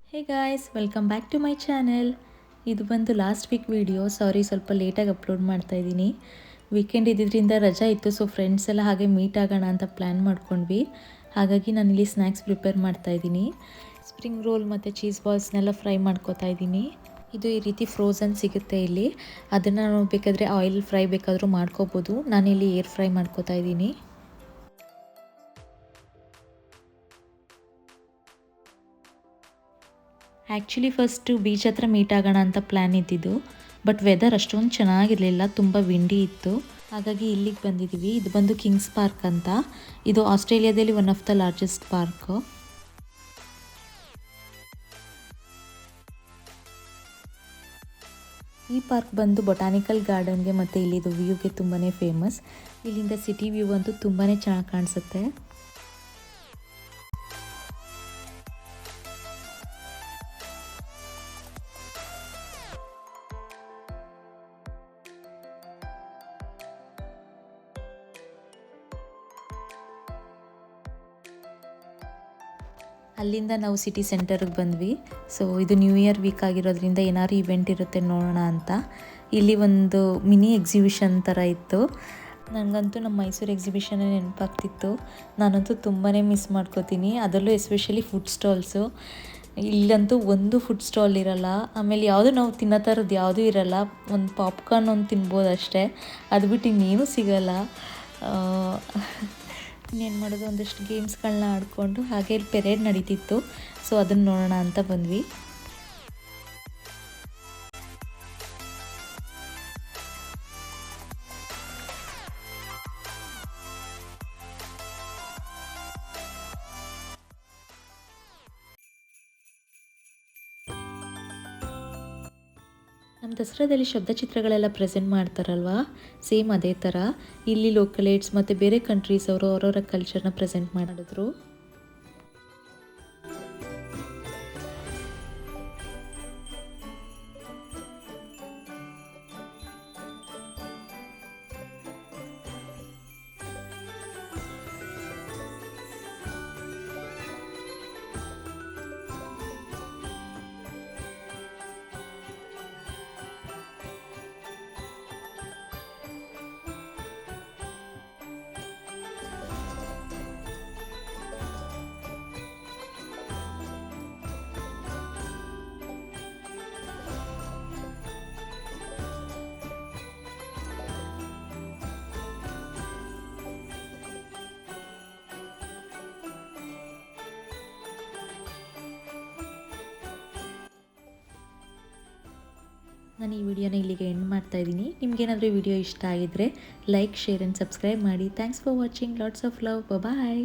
Hey guys, welcome back to my channel. ಇದು ಬಂದು last week video. ಸಾರಿ, ಸ್ವಲ್ಪ ಲೇಟಾಗಿ ಅಪ್ಲೋಡ್ ಮಾಡ್ತಾ ಇದ್ದೀನಿ. ವೀಕೆಂಡ್ ಇದ್ದಿದ್ದರಿಂದ ರಜಾ ಇತ್ತು, ಸೊ ಫ್ರೆಂಡ್ಸ್ ಎಲ್ಲ ಹಾಗೆ ಮೀಟ್ ಆಗೋಣ ಅಂತ ಪ್ಲ್ಯಾನ್ ಮಾಡ್ಕೊಂಡ್ವಿ. ಹಾಗಾಗಿ ನಾನಿಲ್ಲಿ ಸ್ನ್ಯಾಕ್ಸ್ ಪ್ರಿಪೇರ್ ಮಾಡ್ತಾ ಇದ್ದೀನಿ. ಸ್ಪ್ರಿಂಗ್ ರೋಲ್ ಮತ್ತು ಚೀಸ್ ಬಾಲ್ಸ್ನೆಲ್ಲ ಫ್ರೈ ಮಾಡ್ಕೋತಾ ಇದ್ದೀನಿ. ಇದು ಈ ರೀತಿ ಫ್ರೋಝನ್ ಸಿಗುತ್ತೆ ಇಲ್ಲಿ. ಅದನ್ನು ನಾವು ಬೇಕಾದರೆ ಆಯಿಲ್ ಫ್ರೈ ಬೇಕಾದರೂ ಮಾಡ್ಕೋಬೋದು. ನಾನಿಲ್ಲಿ ಏರ್ ಫ್ರೈ ಮಾಡ್ಕೋತಾ ಇದ್ದೀನಿ. ಆ್ಯಕ್ಚುಲಿ ಫಸ್ಟು ಬೀಚ್ ಹತ್ರ ಮೀಟ್ ಆಗೋಣ ಅಂತ ಪ್ಲ್ಯಾನ್ ಇದ್ದಿದ್ದು, ಬಟ್ ವೆದರ್ ಅಷ್ಟೊಂದು ಚೆನ್ನಾಗಿರಲಿಲ್ಲ, ತುಂಬ ವಿಂಡಿ ಇತ್ತು. ಹಾಗಾಗಿ ಇಲ್ಲಿಗೆ ಬಂದಿದ್ದೀವಿ. ಇದು ಬಂದು ಕಿಂಗ್ಸ್ ಪಾರ್ಕ್ ಅಂತ. ಇದು ಆಸ್ಟ್ರೇಲಿಯಾದಲ್ಲಿ one of the largest park. ಈ ಪಾರ್ಕ್ ಬಂದು ಬೊಟಾನಿಕಲ್ ಗಾರ್ಡನ್ಗೆ ಮತ್ತು ಇಲ್ಲಿದು ವ್ಯೂಗೆ ತುಂಬಾ ಫೇಮಸ್. ಇಲ್ಲಿಂದ ಸಿಟಿ ವ್ಯೂ ಅಂತೂ ತುಂಬಾ ಚೆನ್ನಾಗಿ ಕಾಣಿಸುತ್ತೆ. ಅಲ್ಲಿಂದ ನಾವು ಸಿಟಿ ಸೆಂಟರ್ಗೆ ಬಂದ್ವಿ. ಸೊ ಇದು ನ್ಯೂ ಇಯರ್ ವೀಕ್ ಆಗಿರೋದ್ರಿಂದ ಏನಾದ್ರು ಇವೆಂಟ್ ಇರುತ್ತೆ ನೋಡೋಣ ಅಂತ. ಇಲ್ಲಿ ಒಂದು ಮಿನಿ ಎಕ್ಸಿಬಿಷನ್ ಥರ ಇತ್ತು. ನನಗಂತೂ ನಮ್ಮ ಮೈಸೂರು ಎಕ್ಸಿಬಿಷನ್ನೇ ನೆನಪಾಗ್ತಿತ್ತು. ನಾನಂತೂ ತುಂಬಾ ಮಿಸ್ ಮಾಡ್ಕೋತೀನಿ, ಅದರಲ್ಲೂ ಎಸ್ಪೆಷಲಿ ಫುಡ್ ಸ್ಟಾಲ್ಸು. ಇಲ್ಲಂತೂ ಒಂದು ಫುಡ್ ಸ್ಟಾಲ್ ಇರಲ್ಲ. ಆಮೇಲೆ ಯಾವುದು ನಾವು ತಿನ್ನೋ ಥರದ್ದು ಯಾವುದೂ ಇರಲ್ಲ. ಒಂದು ಪಾಪ್ಕಾರ್ನ್ ಒಂದು ತಿನ್ಬೋದು ಅಷ್ಟೇ, ಅದು ಬಿಟ್ಟು ಇನ್ನೇನೂ ಸಿಗಲ್ಲ. ಇನ್ನೇನು ಮಾಡೋದು, ಒಂದಷ್ಟು ಗೇಮ್ಸ್ಗಳನ್ನ ಆಡಿಕೊಂಡು ಹಾಗೆ ಪೆರೇಡ್ ನಡೀತಿತ್ತು. ಸೊ ಅದನ್ನು ನೋಡೋಣ ಅಂತ ಬಂದ್ವಿ. ನಮ್ಮ ದಸರಾದಲ್ಲಿ ಶಬ್ದಚಿತ್ರಗಳೆಲ್ಲ ಪ್ರೆಸೆಂಟ್ ಮಾಡ್ತಾರಲ್ವಾ, ಸೇಮ್ ಅದೇ ಥರ ಇಲ್ಲಿ ಲೋಕಲೇಟ್ಸ್ ಮತ್ತು ಬೇರೆ ಕಂಟ್ರೀಸ್ ಅವರು ಅವರವರ ಕಲ್ಚರ್ನ ಪ್ರೆಸೆಂಟ್ ಮಾಡಿದ್ರು. ನಾನು ಈ ವಿಡಿಯೋನ ಇಲ್ಲಿಗೆ ಎಂಡ್ ಮಾಡ್ತಾ ಇದ್ದೀನಿ. ನಿಮ್ಗೇನಾದರೂ ಈ ವಿಡಿಯೋ ಇಷ್ಟ ಆಗಿದ್ದರೆ ಲೈಕ್, ಶೇರ್ ಆ್ಯಂಡ್ ಸಬ್ಸ್ಕ್ರೈಬ್ ಮಾಡಿ. Thanks for watching. Lots of love. Bye.